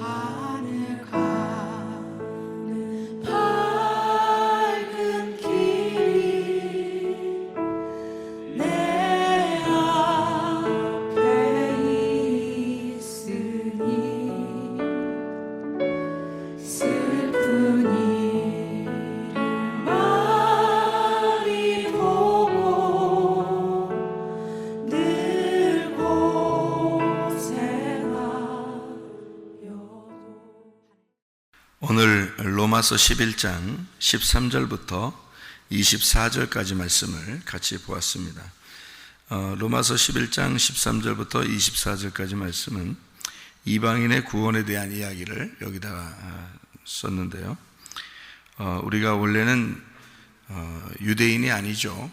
하늘 가는 밝은 길이 내 앞에 있으니 슬픈 일을 많이 보고 늘 고생하여도. 오늘 로마서 11장 13절부터 24절까지 말씀을 같이 보았습니다. 로마서 11장 13절부터 24절까지 말씀은 이방인의 구원에 대한 이야기를 여기다가 썼는데요. 우리가 원래는 유대인이 아니죠.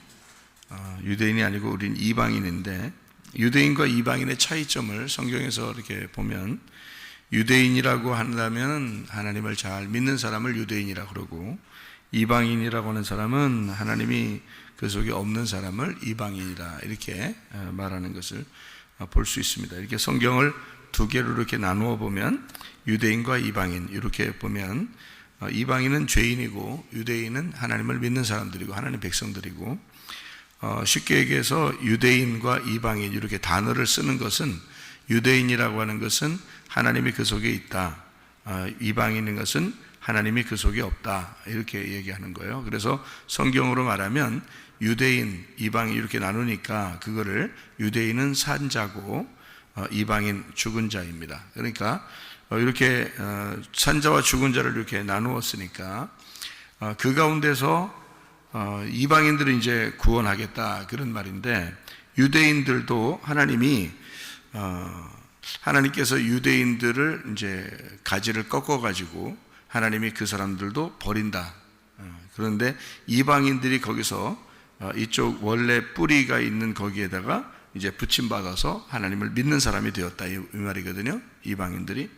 유대인이 아니고 우린 이방인인데, 유대인과 이방인의 차이점을 성경에서 이렇게 보면, 유대인이라고 한다면 하나님을 잘 믿는 사람을 유대인이라고 그러고, 이방인이라고 하는 사람은 하나님이 그 속에 없는 사람을 이방인이라 이렇게 말하는 것을 볼 수 있습니다. 이렇게 성경을 두 개로 이렇게 나누어 보면, 유대인과 이방인 이렇게 보면, 이방인은 죄인이고 유대인은 하나님을 믿는 사람들이고 하나님 백성들이고, 쉽게 얘기해서 유대인과 이방인 이렇게 단어를 쓰는 것은, 유대인이라고 하는 것은 하나님이 그 속에 있다, 이방인인 것은 하나님이 그 속에 없다, 이렇게 얘기하는 거예요. 그래서 성경으로 말하면 유대인, 이방인 이렇게 나누니까 그거를 유대인은 산 자고 이방인 죽은 자입니다. 그러니까 이렇게 산 자와 죽은 자를 이렇게 나누었으니까 그 가운데서 이방인들은 이제 구원하겠다, 그런 말인데, 유대인들도 하나님께서 유대인들을 이제 가지를 꺾어 가지고 하나님이 그 사람들도 버린다. 그런데 이방인들이 거기서 이쪽 원래 뿌리가 있는 거기에다가 이제 부침받아서 하나님을 믿는 사람이 되었다, 이 말이거든요. 이방인들이.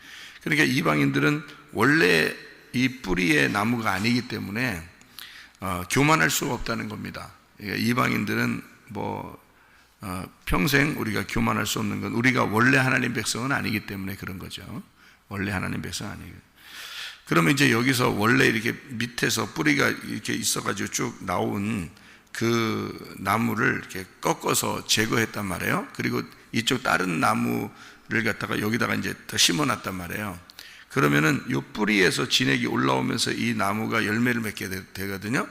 그러니까 이방인들은 원래 이 뿌리의 나무가 아니기 때문에 교만할 수가 없다는 겁니다. 이방인들은 평생 우리가 교만할 수 없는 건, 우리가 원래 하나님 백성은 아니기 때문에 그런 거죠. 원래 하나님 백성 아니에요. 그러면 이제 여기서 원래 이렇게 밑에서 뿌리가 이렇게 있어가지고 쭉 나온 그 나무를 이렇게 꺾어서 제거했단 말이에요. 그리고 이쪽 다른 나무를 갖다가 여기다가 이제 더 심어놨단 말이에요. 그러면은 이 뿌리에서 진액이 올라오면서 이 나무가 열매를 맺게 되거든요.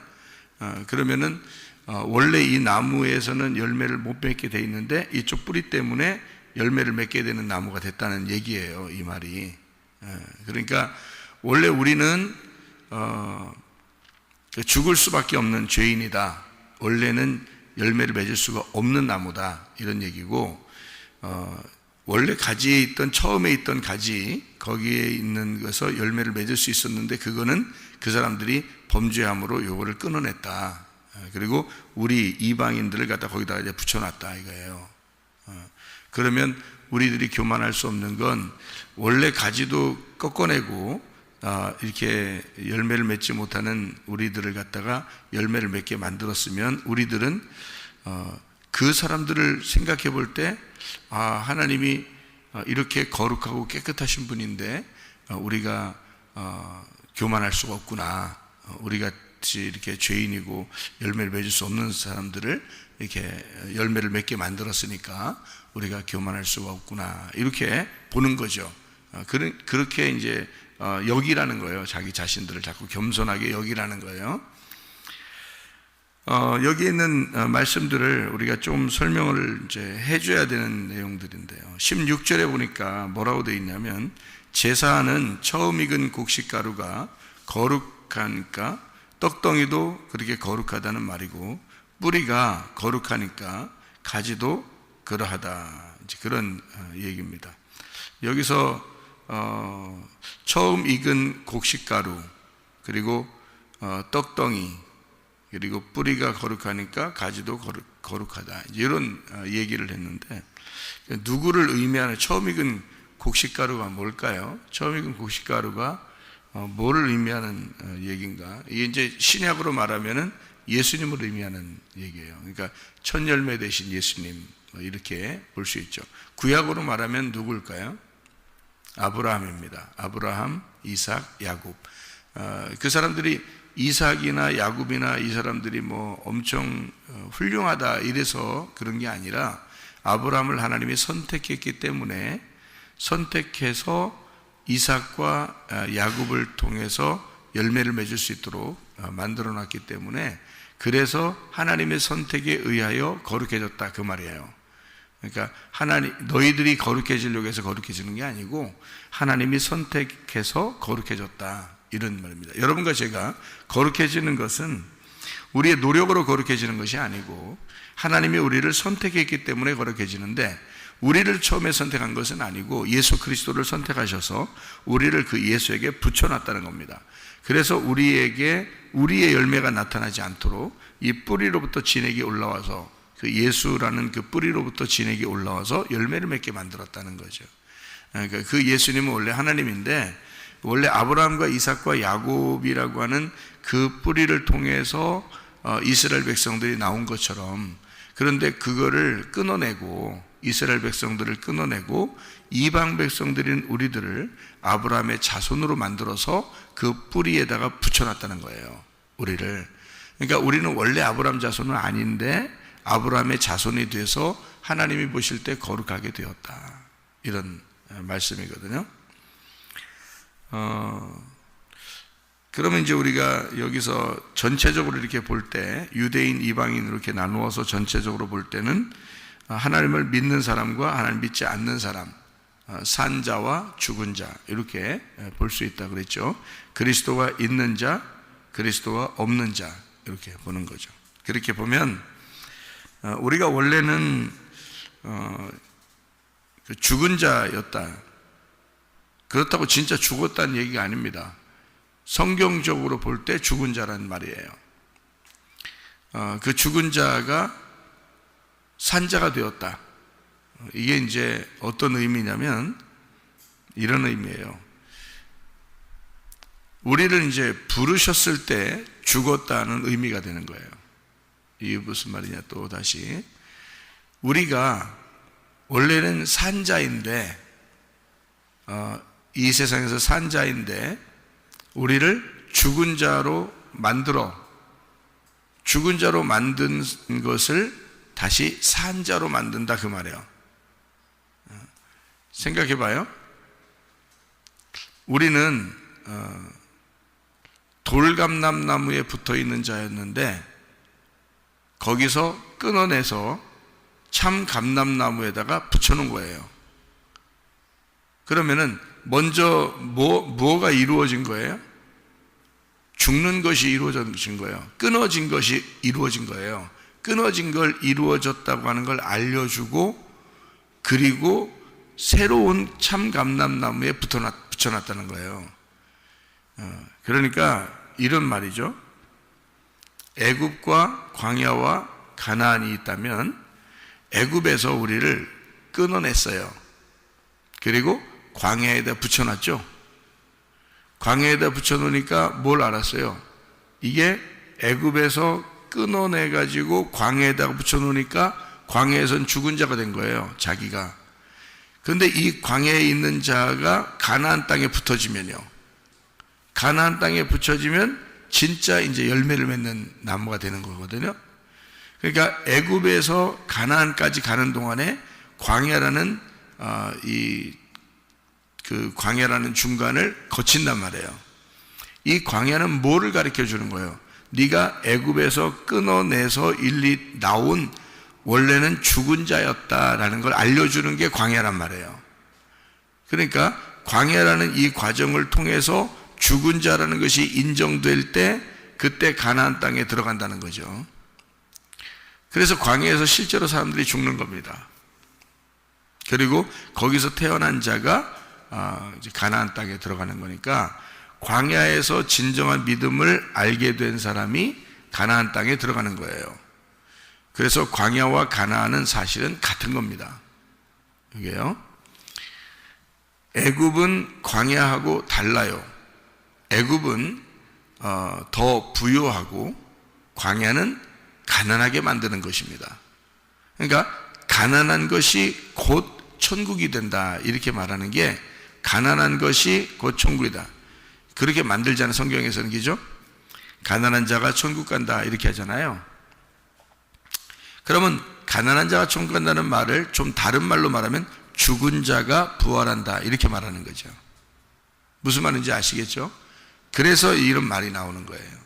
그러면은 원래 이 나무에서는 열매를 못 맺게 돼 있는데 이쪽 뿌리 때문에 열매를 맺게 되는 나무가 됐다는 얘기예요, 이 말이. 그러니까 원래 우리는 죽을 수밖에 없는 죄인이다, 원래는 열매를 맺을 수가 없는 나무다, 이런 얘기고, 원래 가지에 있던, 처음에 있던 가지, 거기에 있는 것에서 열매를 맺을 수 있었는데, 그거는 그 사람들이 범죄함으로 요거를 끊어냈다. 그리고 우리 이방인들을 갖다 거기다가 이제 붙여놨다, 이거예요. 그러면 우리들이 교만할 수 없는 건, 원래 가지도 꺾어내고 이렇게 열매를 맺지 못하는 우리들을 갖다가 열매를 맺게 만들었으면, 우리들은 그 사람들을 생각해 볼 때, 하나님이 이렇게 거룩하고 깨끗하신 분인데 우리가 교만할 수가 없구나, 우리가 이렇게 죄인이고 열매를 맺을 수 없는 사람들을 이렇게 열매를 맺게 만들었으니까 우리가 교만할 수가 없구나, 이렇게 보는 거죠. 그렇게 이제 여기라는 거예요. 자기 자신들을 자꾸 겸손하게 여기라는 거예요. 여기 있는 말씀들을 우리가 좀 설명을 이제 해줘야 되는 내용들인데요. 16절에 보니까 뭐라고 되어 있냐면, 제사는 처음 익은 곡식가루가 거룩하니까 떡덩이도 그렇게 거룩하다는 말이고, 뿌리가 거룩하니까 가지도 그러하다, 이제 그런 얘기입니다. 여기서 처음 익은 곡식가루, 그리고 떡덩이, 그리고 뿌리가 거룩하니까 가지도 거룩하다, 이런 얘기를 했는데, 누구를 의미하는, 처음 익은 곡식가루가 뭘까요? 처음 익은 곡식가루가 뭐를 의미하는 얘기인가? 이게 이제 신약으로 말하면은 예수님을 의미하는 얘기예요. 그러니까 첫 열매 되신 예수님, 이렇게 볼 수 있죠. 구약으로 말하면 누굴까요? 아브라함입니다. 아브라함, 이삭, 야곱. 그 사람들이 이삭이나 야곱이나 이 사람들이 뭐 엄청 훌륭하다 이래서 그런 게 아니라 아브라함을 하나님이 선택했기 때문에 선택해서 이삭과 야곱을 통해서 열매를 맺을 수 있도록 만들어 놨기 때문에 그래서 하나님의 선택에 의하여 거룩해졌다 그 말이에요. 그러니까 하나님 너희들이 거룩해지려고 해서 거룩해지는 게 아니고 하나님이 선택해서 거룩해졌다 이런 말입니다. 여러분과 제가 거룩해지는 것은 우리의 노력으로 거룩해지는 것이 아니고 하나님이 우리를 선택했기 때문에 거룩해지는데 우리를 처음에 선택한 것은 아니고 예수 그리스도를 선택하셔서 우리를 그 예수에게 붙여놨다는 겁니다. 그래서 우리에게 우리의 열매가 나타나지 않도록 이 뿌리로부터 진액이 올라와서 그 예수라는 그 뿌리로부터 진액이 올라와서 열매를 맺게 만들었다는 거죠. 그러니까 그 예수님은 원래 하나님인데 원래 아브라함과 이삭과 야곱이라고 하는 그 뿌리를 통해서 이스라엘 백성들이 나온 것처럼 그런데 그거를 끊어내고 이스라엘 백성들을 끊어내고 이방 백성들인 우리들을 아브라함의 자손으로 만들어서 그 뿌리에다가 붙여놨다는 거예요. 우리를. 그러니까 우리는 원래 아브라함 자손은 아닌데 아브라함의 자손이 돼서 하나님이 보실 때 거룩하게 되었다. 이런 말씀이거든요. 그러면 이제 우리가 여기서 전체적으로 이렇게 볼 때 유대인, 이방인 이렇게 나누어서 전체적으로 볼 때는 하나님을 믿는 사람과 하나님 믿지 않는 사람, 산 자와 죽은 자 이렇게 볼 수 있다 그랬죠. 그리스도가 있는 자, 그리스도가 없는 자 이렇게 보는 거죠. 그렇게 보면 우리가 원래는 죽은 자였다. 그렇다고 진짜 죽었다는 얘기가 아닙니다. 성경적으로 볼 때 죽은 자란 말이에요. 그 죽은 자가 산자가 되었다. 이게 이제 어떤 의미냐면 이런 의미예요. 우리를 이제 부르셨을 때 죽었다는 의미가 되는 거예요. 이게 무슨 말이냐 또 다시 우리가 원래는 산자인데 이 세상에서 산자인데 우리를 죽은 자로 죽은 자로 만든 것을 다시 산자로 만든다 그 말이에요. 생각해 봐요. 우리는 돌감람나무에 붙어 있는 자였는데 거기서 끊어내서 참 감람나무에다가 붙여놓은 거예요. 그러면은 먼저 뭐가 이루어진 거예요? 죽는 것이 이루어진 거예요. 끊어진 것이 이루어진 거예요. 끊어진 걸 이루어졌다고 하는 걸 알려주고 그리고 새로운 참 감람나무에 붙여놨다는 거예요. 그러니까 이런 말이죠. 애굽과 광야와 가나안이 있다면 애굽에서 우리를 끊어냈어요. 그리고 광야에다 붙여놨죠. 광야에다 붙여놓으니까 뭘 알았어요? 이게 애굽에서 끊어내가지고 광야에다가 붙여놓으니까 광야에선 죽은 자가 된 거예요. 자기가. 그런데 이 광야에 있는 자가 가나안 땅에 붙어지면요. 가나안 땅에 붙여지면 진짜 이제 열매를 맺는 나무가 되는 거거든요. 그러니까 애굽에서 가나안까지 가는 동안에 광야라는 그 광야라는 중간을 거친단 말이에요. 이 광야는 뭐를 가르쳐 주는 거예요? 네가 애굽에서 끊어내서 일리 나온 원래는 죽은 자였다라는 걸 알려주는 게 광야란 말이에요. 그러니까 광야라는 이 과정을 통해서 죽은 자라는 것이 인정될 때 그때 가나안 땅에 들어간다는 거죠. 그래서 광야에서 실제로 사람들이 죽는 겁니다. 그리고 거기서 태어난 자가 이제 가나안 땅에 들어가는 거니까 광야에서 진정한 믿음을 알게 된 사람이 가나안 땅에 들어가는 거예요. 그래서 광야와 가나안은 사실은 같은 겁니다. 이게요. 애굽은 광야하고 달라요. 애굽은 더 부유하고 광야는 가난하게 만드는 것입니다. 그러니까 가난한 것이 곧 천국이 된다 이렇게 말하는 게 가난한 것이 곧 천국이다. 그렇게 만들잖아요. 성경에서는. 그죠? 가난한 자가 천국 간다 이렇게 하잖아요. 그러면 가난한 자가 천국 간다는 말을 좀 다른 말로 말하면 죽은 자가 부활한다 이렇게 말하는 거죠. 무슨 말인지 아시겠죠? 그래서 이런 말이 나오는 거예요.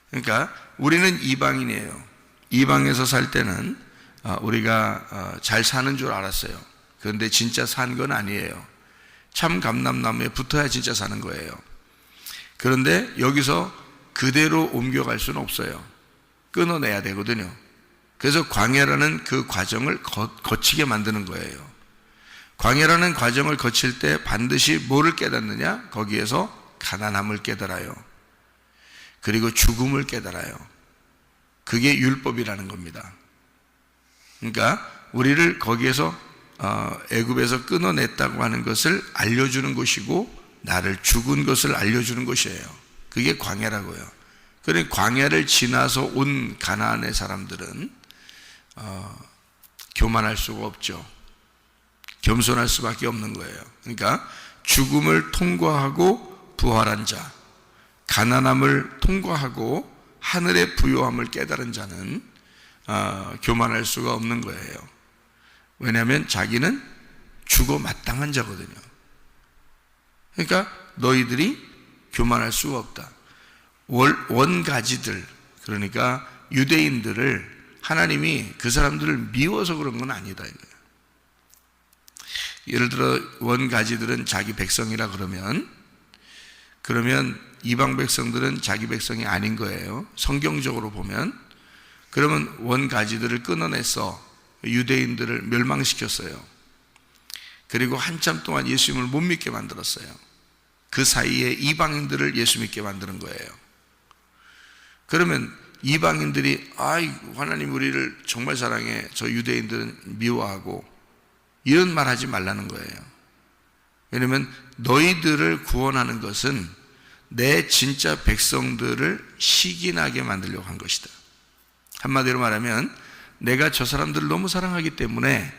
그러니까 우리는 이방인이에요. 이방에서 살 때는 우리가 잘 사는 줄 알았어요. 그런데 진짜 산 건 아니에요. 참 감람나무에 붙어야 진짜 사는 거예요. 그런데 여기서 그대로 옮겨갈 수는 없어요. 끊어내야 되거든요. 그래서 광야라는 그 과정을 거치게 만드는 거예요. 광야라는 과정을 거칠 때 반드시 뭐를 깨닫느냐? 거기에서 가난함을 깨달아요. 그리고 죽음을 깨달아요. 그게 율법이라는 겁니다. 그러니까 우리를 거기에서 애굽에서 끊어냈다고 하는 것을 알려주는 것이고 나를 죽은 것을 알려주는 것이에요. 그게 광야라고요. 그러니까 광야를 지나서 온 가나안의 사람들은 교만할 수가 없죠. 겸손할 수밖에 없는 거예요. 그러니까 죽음을 통과하고 부활한 자, 가난함을 통과하고 하늘의 부요함을 깨달은 자는 교만할 수가 없는 거예요. 왜냐하면 자기는 죽어 마땅한 자거든요. 그러니까 너희들이 교만할 수가 없다. 원가지들, 그러니까 유대인들을 하나님이 그 사람들을 미워서 그런 건 아니다 이거예요. 예를 들어 원가지들은 자기 백성이라 그러면 이방 백성들은 자기 백성이 아닌 거예요. 성경적으로 보면. 그러면 원가지들을 끊어내서 유대인들을 멸망시켰어요. 그리고 한참 동안 예수님을 못 믿게 만들었어요. 그 사이에 이방인들을 예수 믿게 만드는 거예요. 그러면 이방인들이 하나님 우리를 정말 사랑해, 저 유대인들은 미워하고, 이런 말 하지 말라는 거예요. 왜냐하면 너희들을 구원하는 것은 내 진짜 백성들을 시기나게 만들려고 한 것이다. 한마디로 말하면 내가 저 사람들을 너무 사랑하기 때문에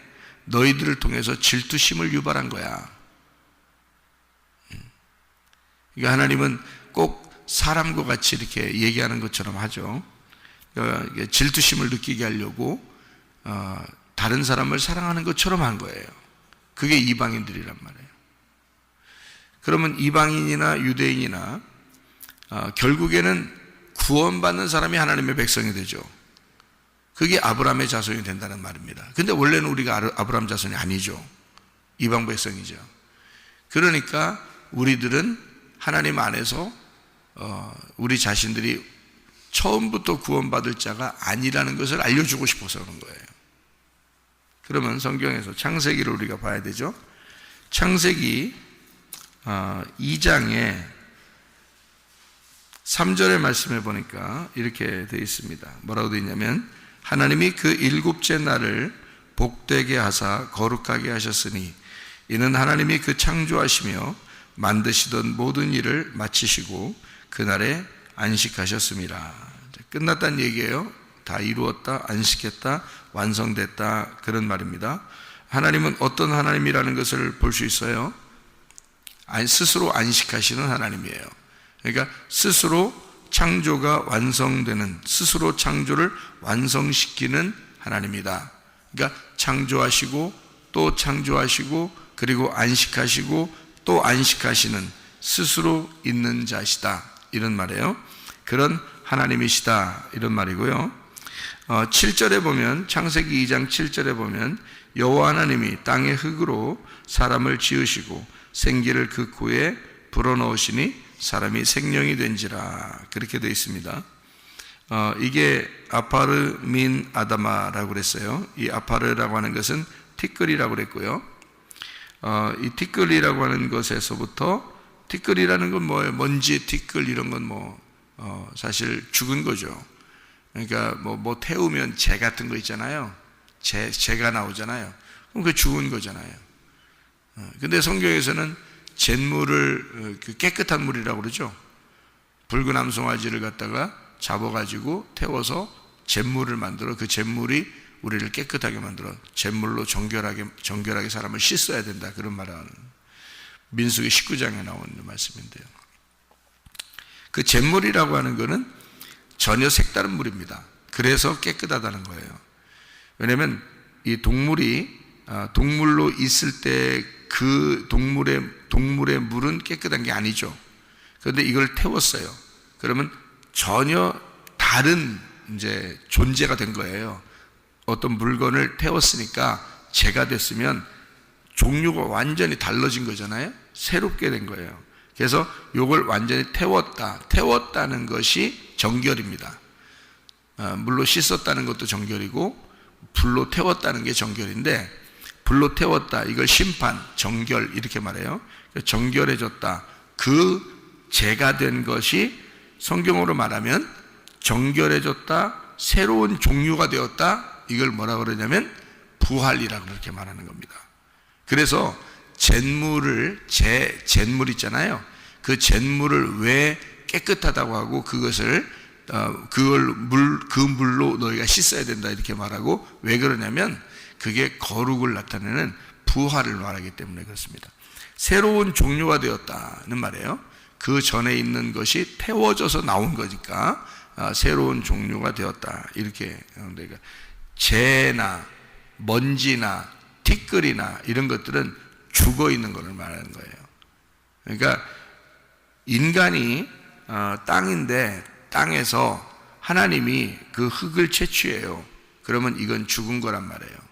너희들을 통해서 질투심을 유발한 거야. 그러니까 하나님은 꼭 사람과 같이 이렇게 얘기하는 것처럼 하죠. 질투심을 느끼게 하려고 다른 사람을 사랑하는 것처럼 한 거예요. 그게 이방인들이란 말이에요. 그러면 이방인이나 유대인이나 결국에는 구원받는 사람이 하나님의 백성이 되죠. 그게 아브라함의 자손이 된다는 말입니다. 근데 원래는 우리가 아브라함 자손이 아니죠. 이방 백성이죠. 그러니까 우리들은 하나님 안에서 우리 자신들이 처음부터 구원받을 자가 아니라는 것을 알려주고 싶어서 그런 거예요. 그러면 성경에서 창세기를 우리가 봐야 되죠. 창세기 2장에 3절의 말씀에 보니까 이렇게 되어 있습니다. 뭐라고 되어 있냐면 하나님이 그 일곱째 날을 복되게 하사 거룩하게 하셨으니 이는 하나님이 그 창조하시며 만드시던 모든 일을 마치시고 그날에 안식하셨습니다. 끝났다는 얘기예요. 다 이루었다, 안식했다, 완성됐다, 그런 말입니다. 하나님은 어떤 하나님이라는 것을 볼 수 있어요. 스스로 안식하시는 하나님이에요. 그러니까 스스로 창조가 완성되는, 스스로 창조를 완성시키는 하나님이다. 그러니까 창조하시고 또 창조하시고 그리고 안식하시고 또 안식하시는 스스로 있는 자시다, 이런 말이에요. 그런 하나님이시다, 이런 말이고요. 7절에 보면, 창세기 2장 7절에 보면 여호와 하나님이 땅의 흙으로 사람을 지으시고 생기를 그 코에 불어넣으시니 사람이 생명이 된지라, 그렇게 되어 있습니다. 이게 아파르 민 아다마라고 그랬어요. 이 아파르라고 하는 것은 티끌이라고 그랬고요. 이 티끌이라고 하는 것에서부터, 티끌이라는 건 뭐예요? 먼지, 티끌 이런 건 사실 죽은 거죠. 그러니까 뭐 태우면 재 같은 거 있잖아요. 재가 나오잖아요. 그럼 그게 죽은 거잖아요. 근데 성경에서는 잿물을 깨끗한 물이라고 그러죠. 붉은 암송아지를 갖다가 잡아가지고 태워서 잿물을 만들어, 그 잿물이 우리를 깨끗하게 만들어 잿물로 정결하게 사람을 씻어야 된다, 그런 말을 하는. 민수기 19장에 나오는 말씀인데요. 그 잿물이라고 하는 것은 전혀 색다른 물입니다. 그래서 깨끗하다는 거예요. 왜냐하면 이 동물로 있을 때 그 동물의 물은 깨끗한 게 아니죠. 그런데 이걸 태웠어요. 그러면 전혀 다른 이제 존재가 된 거예요. 어떤 물건을 태웠으니까 재가 됐으면 종류가 완전히 달라진 거잖아요. 새롭게 된 거예요. 그래서 이걸 완전히 태웠다는 것이 정결입니다. 물로 씻었다는 것도 정결이고 불로 태웠다는 게 정결인데, 불로 태웠다, 이걸 심판, 정결 이렇게 말해요. 정결해졌다, 그 죄가 된 것이 성경으로 말하면 정결해졌다, 새로운 종류가 되었다, 이걸 뭐라 그러냐면 부활이라고 그렇게 말하는 겁니다. 그래서 잿물 있잖아요. 그 잿물을 왜 깨끗하다고 하고 그 물로 너희가 씻어야 된다 이렇게 말하고, 왜 그러냐면 그게 거룩을 나타내는 부활을 말하기 때문에 그렇습니다. 새로운 종류가 되었다는 말이에요. 그 전에 있는 것이 태워져서 나온 거니까 새로운 종류가 되었다 이렇게. 그러니까 재나 먼지나 티끌이나 이런 것들은 죽어 있는 것을 말하는 거예요. 그러니까 인간이 땅인데 땅에서 하나님이 그 흙을 채취해요. 그러면 이건 죽은 거란 말이에요.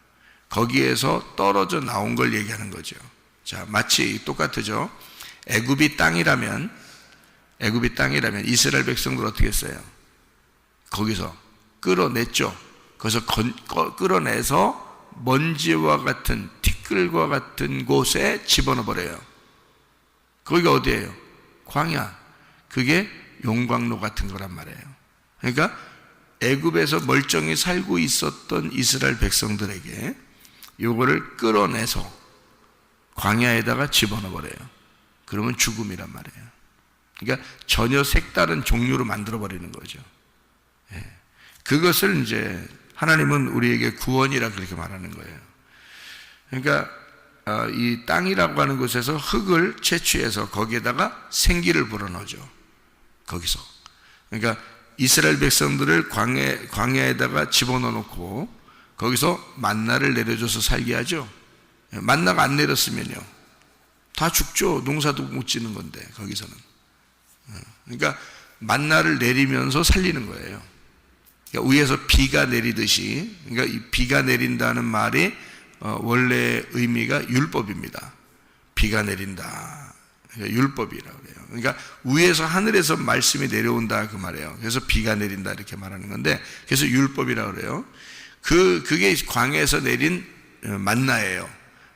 거기에서 떨어져 나온 걸 얘기하는 거죠. 자, 마치 똑같죠. 애굽이 땅이라면 이스라엘 백성들 어떻게 했어요? 거기서 끌어냈죠. 거기서 끌어내서 먼지와 같은 티끌과 같은 곳에 집어넣어 버려요. 거기가 어디예요? 광야. 그게 용광로 같은 거란 말이에요. 그러니까 애굽에서 멀쩡히 살고 있었던 이스라엘 백성들에게 요거를 끌어내서 광야에다가 집어넣어 버려요. 그러면 죽음이란 말이에요. 그러니까 전혀 색다른 종류로 만들어 버리는 거죠. 그것을 이제 하나님은 우리에게 구원이라 그렇게 말하는 거예요. 그러니까 이 땅이라고 하는 곳에서 흙을 채취해서 거기에다가 생기를 불어넣죠. 거기서. 그러니까 이스라엘 백성들을 광야에다가 집어넣어 놓고 거기서 만나를 내려줘서 살게 하죠. 만나가 안 내렸으면요, 다 죽죠. 농사도 못 짓는 건데 거기서는. 그러니까 만나를 내리면서 살리는 거예요. 그러니까 위에서 비가 내리듯이. 그러니까 이 비가 내린다는 말이 원래 의미가 율법입니다. 비가 내린다, 그러니까 율법이라고 그래요. 그러니까 위에서 하늘에서 말씀이 내려온다 그 말이에요. 그래서 비가 내린다 이렇게 말하는 건데, 그래서 율법이라고 그래요. 그게 광야에서 내린 만나예요.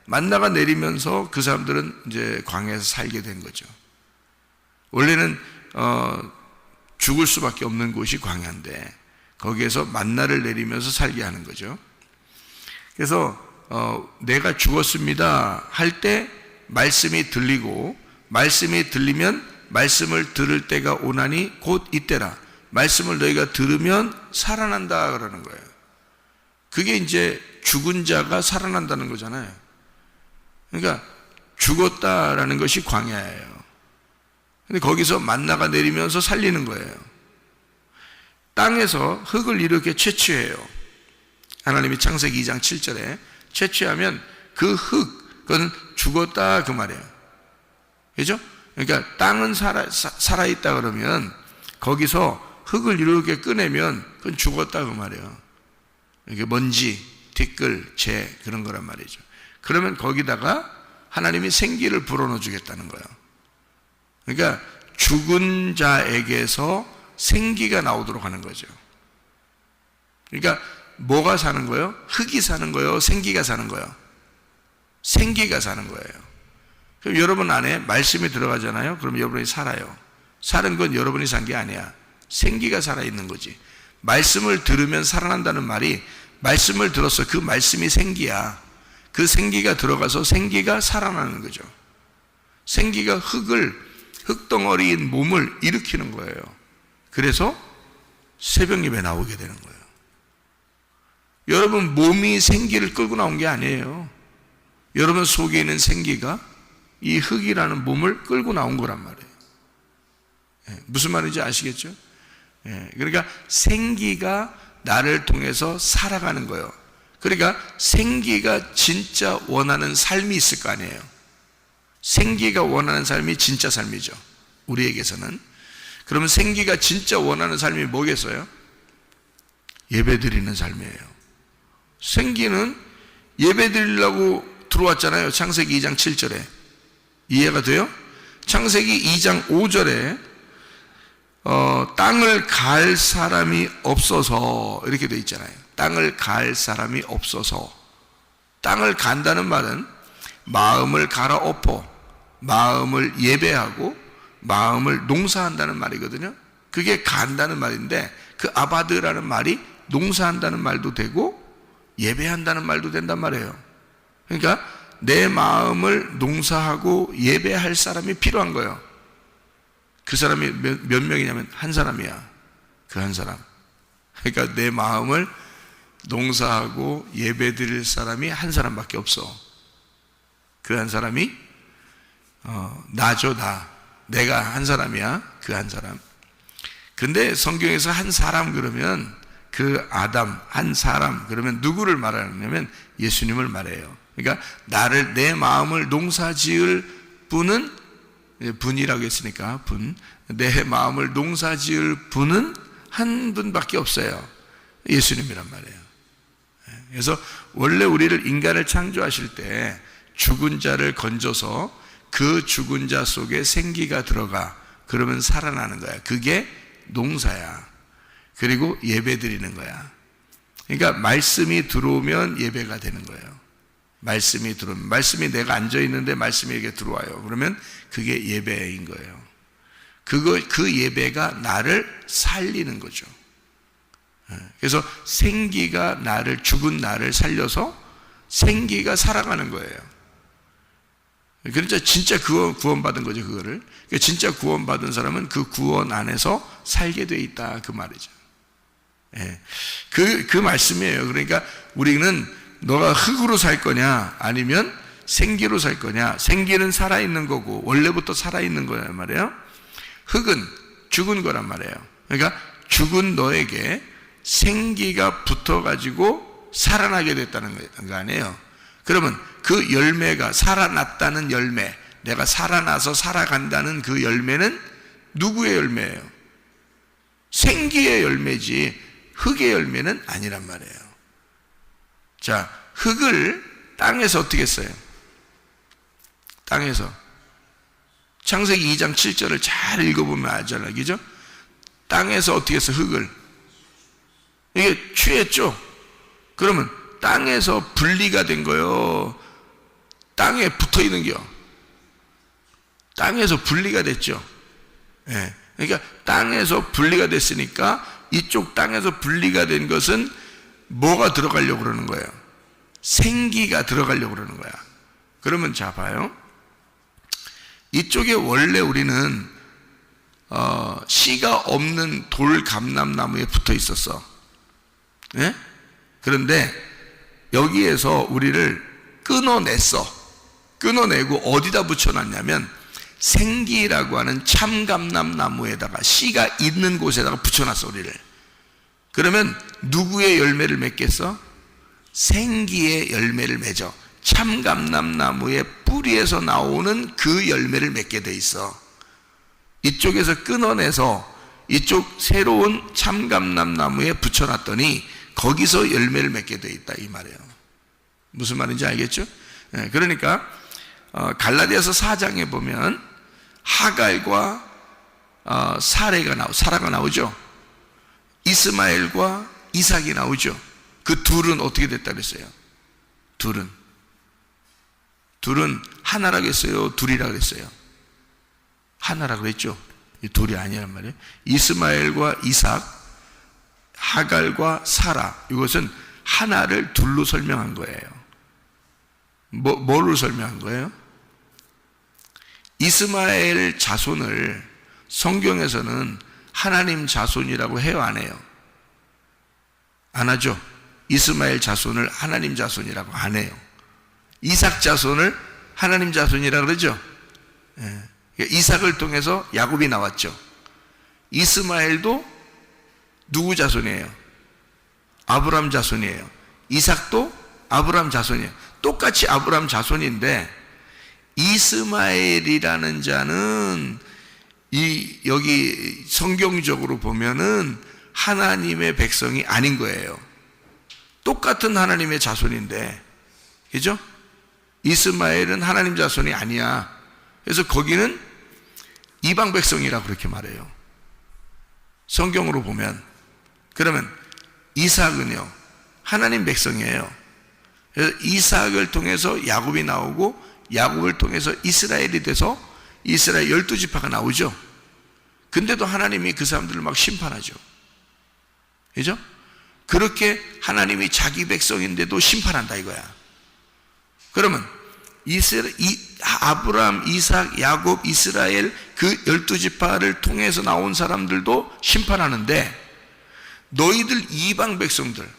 만나가 내리면서 그 사람들은 이제 광야에서 살게 된 거죠. 원래는 죽을 수밖에 없는 곳이 광야인데 거기에서 만나를 내리면서 살게 하는 거죠. 그래서 내가 죽었습니다 할 때 말씀이 들리고, 말씀이 들리면 말씀을 들을 때가 오나니 곧 이때라. 말씀을 너희가 들으면 살아난다 그러는 거예요. 그게 이제 죽은 자가 살아난다는 거잖아요. 그러니까 죽었다라는 것이 광야예요. 근데 거기서 만나가 내리면서 살리는 거예요. 땅에서 흙을 이렇게 채취해요. 하나님이 창세기 2장 7절에 채취하면 그 흙, 그건 죽었다 그 말이에요. 그죠? 그러니까 땅은 살아있다 그러면 거기서 흙을 이렇게 꺼내면 그건 죽었다 그 말이에요. 이게 먼지, 티끌, 재 그런 거란 말이죠. 그러면 거기다가 하나님이 생기를 불어넣어 주겠다는 거예요. 그러니까 죽은 자에게서 생기가 나오도록 하는 거죠. 그러니까 뭐가 사는 거예요? 흙이 사는 거예요? 생기가 사는 거예요? 생기가 사는 거예요. 그럼 여러분 안에 말씀이 들어가잖아요. 그럼 여러분이 살아요. 사는 건 여러분이 산 게 아니야. 생기가 살아있는 거지. 말씀을 들으면 살아난다는 말이, 말씀을 들어서 그 말씀이 생기야. 그 생기가 들어가서 생기가 살아나는 거죠. 생기가 흙덩어리인 몸을 일으키는 거예요. 그래서 새벽 예배 나오게 되는 거예요. 여러분 몸이 생기를 끌고 나온 게 아니에요. 여러분 속에 있는 생기가 이 흙이라는 몸을 끌고 나온 거란 말이에요. 무슨 말인지 아시겠죠? 그러니까 생기가 나를 통해서 살아가는 거예요. 그러니까 생기가 진짜 원하는 삶이 있을 거 아니에요. 생기가 원하는 삶이 진짜 삶이죠, 우리에게서는. 그러면 생기가 진짜 원하는 삶이 뭐겠어요? 예배 드리는 삶이에요. 생기는 예배 드리려고 들어왔잖아요. 창세기 2장 7절에. 이해가 돼요? 창세기 2장 5절에 땅을 갈 사람이 없어서 이렇게 돼 있잖아요. 땅을 갈 사람이 없어서. 땅을 간다는 말은 마음을 갈아엎어, 마음을 예배하고 마음을 농사한다는 말이거든요. 그게 간다는 말인데, 그 아바드라는 말이 농사한다는 말도 되고 예배한다는 말도 된단 말이에요. 그러니까 내 마음을 농사하고 예배할 사람이 필요한 거예요. 그 사람이 몇 명이냐면 한 사람이야. 그 한 사람. 그러니까 내 마음을 농사하고 예배 드릴 사람이 한 사람밖에 없어. 그 한 사람이 나죠, 나. 내가 한 사람이야. 그 한 사람. 근데 성경에서 한 사람 그러면 그 아담, 한 사람 그러면 누구를 말하냐면 예수님을 말해요. 그러니까 나를, 내 마음을 농사지을 분은, 분이라고 했으니까 분, 내 마음을 농사지을 분은 한 분밖에 없어요. 예수님이란 말이에요. 그래서 원래 우리를, 인간을 창조하실 때 죽은 자를 건져서 그 죽은 자 속에 생기가 들어가, 그러면 살아나는 거야. 그게 농사야. 그리고 예배 드리는 거야. 그러니까 말씀이 들어오면 예배가 되는 거예요. 말씀이 들어오면, 말씀이 내가 앉아 있는데 말씀이 이렇게 들어와요. 그러면 그게 예배인 거예요. 그 예배가 나를 살리는 거죠. 그래서 생기가 나를, 죽은 나를 살려서 생기가 살아가는 거예요. 그러니까 진짜 구원받은 거죠, 그거를. 그러니까 진짜 구원받은 사람은 그 구원 안에서 살게 돼 있다, 그 말이죠. 그 말씀이에요. 그러니까 우리는 너가 흙으로 살 거냐 아니면 생기로 살 거냐. 생기는 살아있는 거고 원래부터 살아있는 거란 말이에요. 흙은 죽은 거란 말이에요. 그러니까 죽은 너에게 생기가 붙어가지고 살아나게 됐다는 거 아니에요. 그러면 그 열매가, 살아났다는 열매, 내가 살아나서 살아간다는 그 열매는 누구의 열매예요? 생기의 열매지 흙의 열매는 아니란 말이에요. 자, 흙을 땅에서 어떻게 써요? 땅에서. 창세기 2장 7절을 잘 읽어보면 알잖아요. 그죠? 땅에서 어떻게 써, 흙을? 이게 취했죠? 그러면 땅에서 분리가 된 거요, 땅에 붙어 있는 겨. 땅에서 분리가 됐죠. 그러니까 땅에서 분리가 됐으니까 이쪽 땅에서 분리가 된 것은 뭐가 들어가려고 그러는 거예요? 생기가 들어가려고 그러는 거야. 그러면 자, 봐요. 이쪽에 원래 우리는 씨가 없는 돌 감람나무에 붙어 있었어. 그런데 여기에서 우리를 끊어내고 어디다 붙여놨냐면 생기라고 하는 참감람나무에다가, 씨가 있는 곳에다가 붙여놨어, 우리를. 그러면 누구의 열매를 맺겠어? 생기의 열매를 맺어. 참감람나무의 뿌리에서 나오는 그 열매를 맺게 돼 있어. 이쪽에서 끊어내서 이쪽 새로운 참감람나무에 붙여놨더니 거기서 열매를 맺게 돼 있다, 이 말이에요. 무슨 말인지 알겠죠? 그러니까 갈라디아서 4장에 보면 하갈과 사라가 나오죠. 이스마엘과 이삭이 나오죠. 그 둘은 어떻게 됐다 그랬어요? 둘은 하나라고 했어요? 둘이라고 했어요? 하나라고 그랬죠. 둘이 아니란 말이에요. 이스마엘과 이삭, 하갈과 사라, 이것은 하나를 둘로 설명한 거예요. 뭐로 설명한 거예요? 이스마엘 자손을 성경에서는 하나님 자손이라고 해요, 안 해요? 안 하죠. 이스마엘 자손을 하나님 자손이라고 안 해요. 이삭 자손을 하나님 자손이라 그러죠. 이삭을 통해서 야곱이 나왔죠. 이스마엘도 누구 자손이에요? 아브라함 자손이에요. 이삭도 아브라함 자손이에요. 똑같이 아브라함 자손인데 이스마엘이라는 자는 여기 성경적으로 보면은 하나님의 백성이 아닌 거예요. 똑같은 하나님의 자손인데, 그죠? 이스마엘은 하나님 자손이 아니야. 그래서 거기는 이방 백성이라고 그렇게 말해요. 성경으로 보면. 그러면 이삭은요, 하나님 백성이에요. 그래서 이삭을 통해서 야곱이 나오고 야곱을 통해서 이스라엘이 돼서 이스라엘 12지파가 나오죠. 근데도 하나님이 그 사람들을 막 심판하죠. 그죠? 그렇게 하나님이 자기 백성인데도 심판한다 이거야. 그러면 아브라함, 이삭, 야곱, 이스라엘 그 12지파를 통해서 나온 사람들도 심판하는데 너희들 이방 백성들은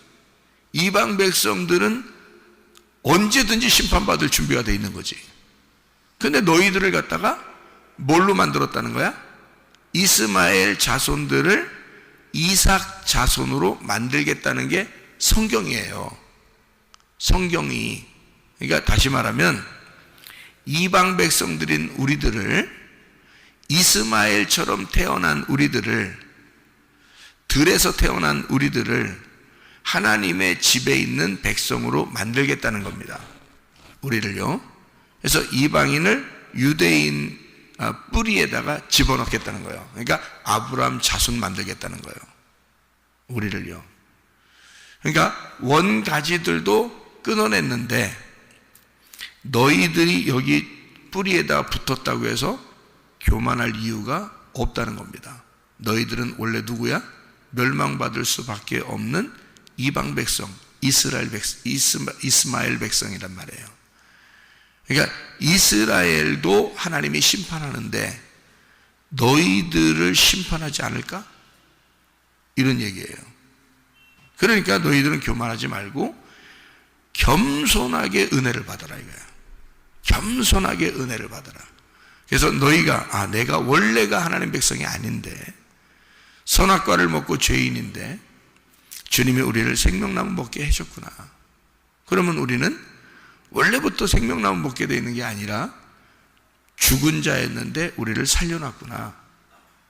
언제든지 심판받을 준비가 되어 있는 거지. 근데 너희들을 갖다가 뭘로 만들었다는 거야? 이스마엘 자손들을 이삭 자손으로 만들겠다는 게 성경이에요. 성경이. 그러니까 다시 말하면 이방 백성들인 우리들을, 이스마엘처럼 태어난 우리들을, 들에서 태어난 우리들을 하나님의 집에 있는 백성으로 만들겠다는 겁니다. 우리를요. 그래서 이방인을 유대인 뿌리에다가 집어넣겠다는 거예요. 그러니까 아브라함 자손 만들겠다는 거예요. 우리를요. 그러니까 원가지들도 끊어냈는데 너희들이 여기 뿌리에다가 붙었다고 해서 교만할 이유가 없다는 겁니다. 너희들은 원래 누구야? 멸망받을 수밖에 없는 이방 백성, 이스마엘 백성이란 말이에요. 그러니까 이스라엘도 하나님이 심판하는데 너희들을 심판하지 않을까? 이런 얘기예요. 그러니까 너희들은 교만하지 말고 겸손하게 은혜를 받아라 이거야. 겸손하게 은혜를 받아라. 그래서 너희가 내가 원래가 하나님 백성이 아닌데 선악과를 먹고 죄인인데 주님이 우리를 생명나무 먹게 해줬구나. 그러면 우리는 원래부터 생명나무 먹게 되어 있는 게 아니라 죽은 자였는데 우리를 살려놨구나.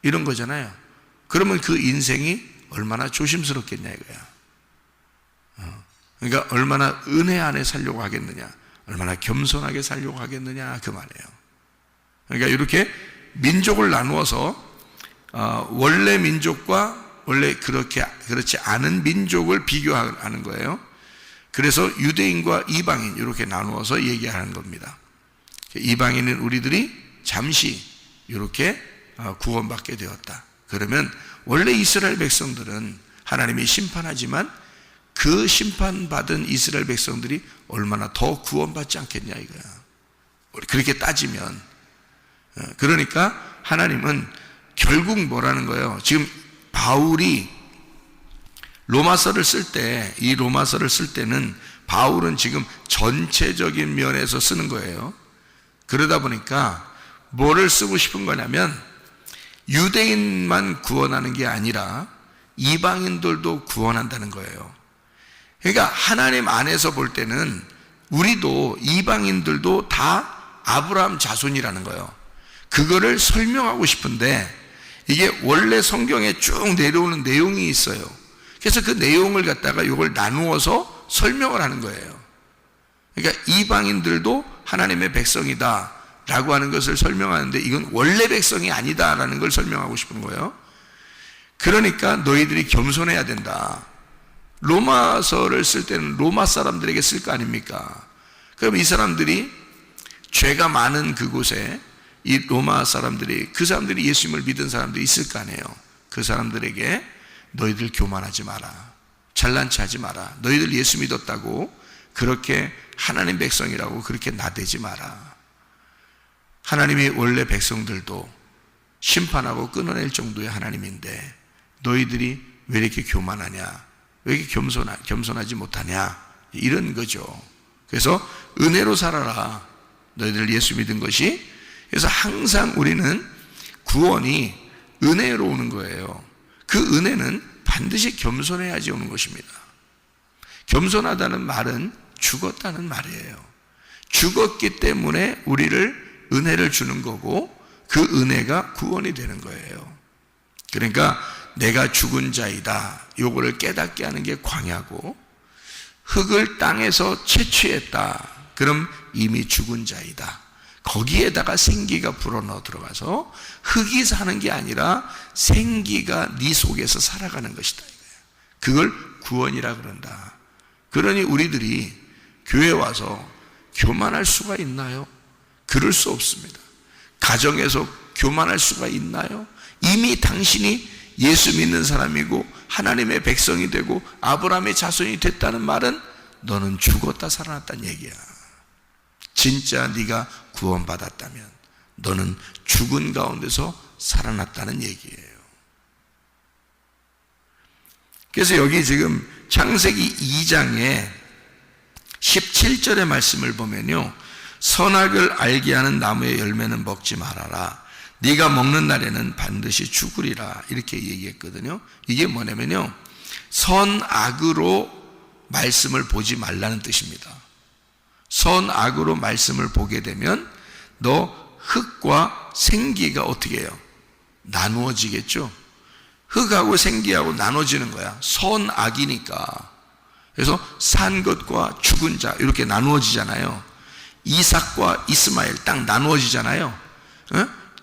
이런 거잖아요. 그러면 그 인생이 얼마나 조심스럽겠냐 이거야. 그러니까 얼마나 은혜 안에 살려고 하겠느냐, 얼마나 겸손하게 살려고 하겠느냐 그 말이에요. 그러니까 이렇게 민족을 나누어서 원래 민족과 원래 그렇지 않은 민족을 비교하는 거예요. 그래서 유대인과 이방인 이렇게 나누어서 얘기하는 겁니다. 이방인은 우리들이 잠시 이렇게 구원받게 되었다. 그러면 원래 이스라엘 백성들은 하나님이 심판하지만 그 심판받은 이스라엘 백성들이 얼마나 더 구원받지 않겠냐 이거야. 그렇게 따지면. 그러니까 하나님은 결국 뭐라는 거예요? 지금 바울이 로마서를 쓸 때, 이 로마서를 쓸 때는 바울은 지금 전체적인 면에서 쓰는 거예요. 그러다 보니까 뭐를 쓰고 싶은 거냐면 유대인만 구원하는 게 아니라 이방인들도 구원한다는 거예요. 그러니까 하나님 안에서 볼 때는 우리도 이방인들도 다 아브라함 자손이라는 거예요. 그거를 설명하고 싶은데 이게 원래 성경에 쭉 내려오는 내용이 있어요. 그래서 그 내용을 갖다가 이걸 나누어서 설명을 하는 거예요. 그러니까 이방인들도 하나님의 백성이다 라고 하는 것을 설명하는데 이건 원래 백성이 아니다 라는 걸 설명하고 싶은 거예요. 그러니까 너희들이 겸손해야 된다. 로마서를 쓸 때는 로마 사람들에게 쓸 거 아닙니까? 그럼 이 사람들이 죄가 많은 그곳에 이 로마 사람들이, 그 사람들이 예수님을 믿은 사람들이 있을 거 아니에요. 그 사람들에게 너희들 교만하지 마라, 잘난 체 하지 마라, 너희들 예수 믿었다고 그렇게 하나님 백성이라고 그렇게 나대지 마라. 하나님이 원래 백성들도 심판하고 끊어낼 정도의 하나님인데 너희들이 왜 이렇게 교만하냐, 왜 이렇게 겸손하지 못하냐, 이런 거죠. 그래서 은혜로 살아라. 너희들 예수 믿은 것이. 그래서 항상 우리는 구원이 은혜로 오는 거예요. 그 은혜는 반드시 겸손해야지 오는 것입니다. 겸손하다는 말은 죽었다는 말이에요. 죽었기 때문에 우리를 은혜를 주는 거고 그 은혜가 구원이 되는 거예요. 그러니까 내가 죽은 자이다, 요거를 깨닫게 하는 게 광야고, 흙을 땅에서 채취했다, 그럼 이미 죽은 자이다. 거기에다가 생기가 불어넣어 들어가서 흙이 사는 게 아니라 생기가 네 속에서 살아가는 것이다, 이거예요. 그걸 구원이라 그런다. 그러니 우리들이 교회 와서 교만할 수가 있나요? 그럴 수 없습니다. 가정에서 교만할 수가 있나요? 이미 당신이 예수 믿는 사람이고 하나님의 백성이 되고 아브라함의 자손이 됐다는 말은 너는 죽었다 살아났다는 얘기야. 진짜 네가 구원받았다면 너는 죽은 가운데서 살아났다는 얘기예요. 그래서 여기 지금 창세기 2장에 17절의 말씀을 보면요, 선악을 알게 하는 나무의 열매는 먹지 말아라. 네가 먹는 날에는 반드시 죽으리라. 이렇게 얘기했거든요. 이게 뭐냐면요, 선악으로 말씀을 보지 말라는 뜻입니다. 선악으로 말씀을 보게 되면 너 흙과 생기가 어떻게 해요? 나누어지겠죠. 흙하고 생기하고 나눠지는 거야. 선악이니까. 그래서 산 것과 죽은 자 이렇게 나누어지잖아요. 이삭과 이스마엘 딱 나누어지잖아요.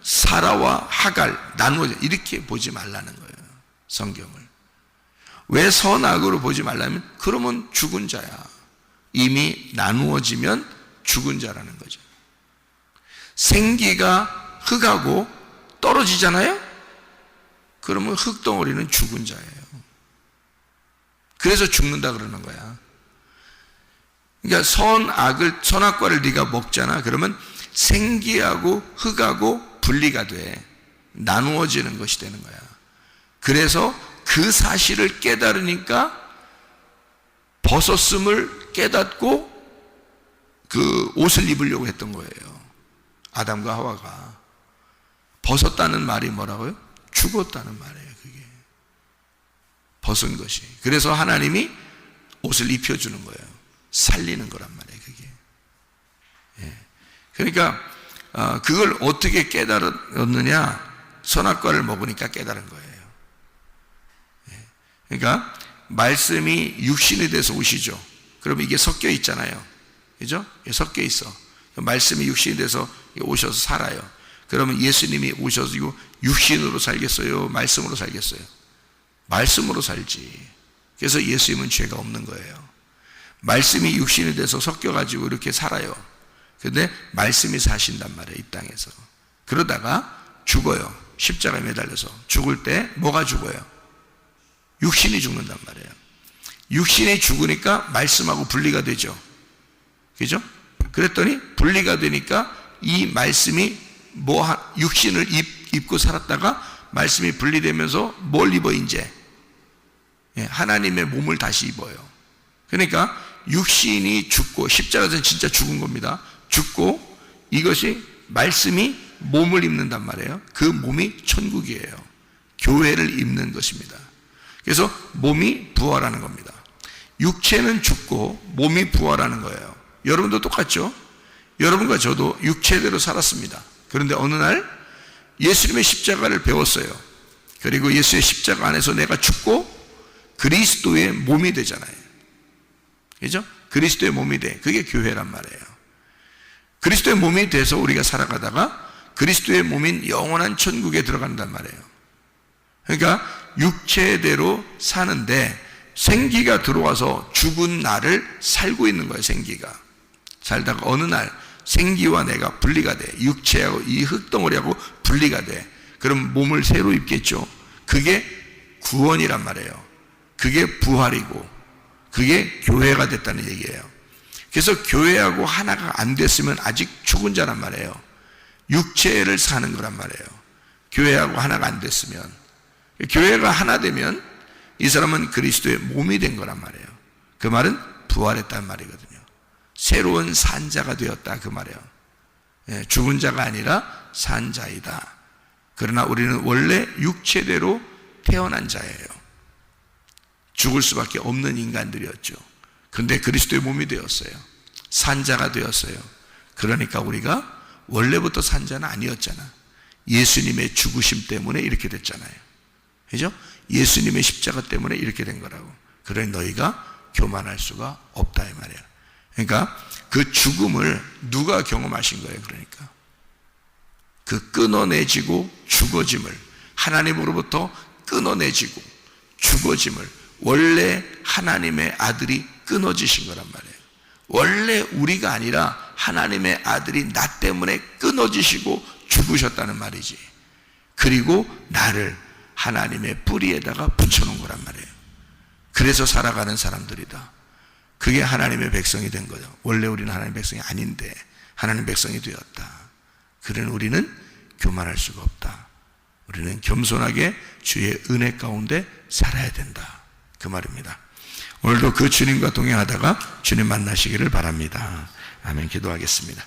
사라와 하갈 나누어져. 이렇게 보지 말라는 거예요, 성경을. 왜 선악으로 보지 말라면, 그러면 죽은 자야. 이미 나누어지면 죽은 자라는 거죠. 생기가 흙하고 떨어지잖아요. 그러면 흙덩어리는 죽은 자예요. 그래서 죽는다 그러는 거야. 그러니까 선악과를 네가 먹잖아. 그러면 생기하고 흙하고 분리가 돼. 나누어지는 것이 되는 거야. 그래서 그 사실을 깨달으니까 벗었음을 깨닫고 그 옷을 입으려고 했던 거예요. 아담과 하와가. 벗었다는 말이 뭐라고요? 죽었다는 말이에요. 그게 벗은 것이. 그래서 하나님이 옷을 입혀주는 거예요. 살리는 거란 말이에요, 그게. 예. 그러니까 그걸 어떻게 깨달았느냐? 선악과를 먹으니까 깨달은 거예요. 예. 그러니까 말씀이 육신이 돼서 오시죠. 그러면 이게 섞여 있잖아요, 그죠? 섞여 있어. 말씀이 육신이 돼서 오셔서 살아요. 그러면 예수님이 오셔서 이거 육신으로 살겠어요? 말씀으로 살겠어요? 말씀으로 살지. 그래서 예수님은 죄가 없는 거예요. 말씀이 육신이 돼서 섞여가지고 이렇게 살아요. 근데 말씀이 사신단 말이에요, 이 땅에서. 그러다가 죽어요. 십자가에 매달려서. 죽을 때 뭐가 죽어요? 육신이 죽는단 말이에요. 육신이 죽으니까 말씀하고 분리가 되죠. 그죠? 그랬더니 분리가 되니까 이 말씀이 육신을 입고 살았다가 말씀이 분리되면서 뭘 입어 이제? 하나님의 몸을 다시 입어요. 그러니까 육신이 죽고, 십자가에서는 진짜 죽은 겁니다. 죽고 이것이 말씀이 몸을 입는단 말이에요. 그 몸이 천국이에요. 교회를 입는 것입니다. 그래서 몸이 부활하는 겁니다. 육체는 죽고 몸이 부활하는 거예요. 여러분도 똑같죠? 여러분과 저도 육체대로 살았습니다. 그런데 어느 날 예수님의 십자가를 배웠어요. 그리고 예수의 십자가 안에서 내가 죽고 그리스도의 몸이 되잖아요. 그죠? 그리스도의 몸이 돼. 그게 교회란 말이에요. 그리스도의 몸이 돼서 우리가 살아가다가 그리스도의 몸인 영원한 천국에 들어간단 말이에요. 그러니까 육체대로 사는데 생기가 들어와서 죽은 나를 살고 있는 거예요. 생기가 살다가 어느 날 생기와 내가 분리가 돼. 육체하고 이 흙덩어리하고 분리가 돼. 그럼 몸을 새로 입겠죠. 그게 구원이란 말이에요. 그게 부활이고 그게 교회가 됐다는 얘기예요. 그래서 교회하고 하나가 안 됐으면 아직 죽은 자란 말이에요. 육체를 사는 거란 말이에요. 교회하고 하나가 안 됐으면. 교회가 하나 되면 이 사람은 그리스도의 몸이 된 거란 말이에요. 그 말은 부활했다는 말이거든요. 새로운 산자가 되었다, 그 말이에요. 죽은 자가 아니라 산 자이다. 그러나 우리는 원래 육체대로 태어난 자예요. 죽을 수밖에 없는 인간들이었죠. 그런데 그리스도의 몸이 되었어요. 산자가 되었어요. 그러니까 우리가 원래부터 산자는 아니었잖아. 예수님의 죽으심 때문에 이렇게 됐잖아요. 그죠? 예수님의 십자가 때문에 이렇게 된 거라고. 그러니 너희가 교만할 수가 없다 이 말이야. 그러니까 그 죽음을 누가 경험하신 거예요? 그러니까 그 끊어내지고 죽어짐을, 하나님으로부터 끊어내지고 죽어짐을 원래 하나님의 아들이 끊어지신 거란 말이에요. 원래 우리가 아니라 하나님의 아들이 나 때문에 끊어지시고 죽으셨다는 말이지. 그리고 나를 하나님의 뿌리에다가 붙여놓은 거란 말이에요. 그래서 살아가는 사람들이다. 그게 하나님의 백성이 된 거죠. 원래 우리는 하나님의 백성이 아닌데 하나님의 백성이 되었다. 그러니 우리는 교만할 수가 없다. 우리는 겸손하게 주의 은혜 가운데 살아야 된다. 그 말입니다. 오늘도 그 주님과 동행하다가 주님 만나시기를 바랍니다. 아멘. 기도하겠습니다.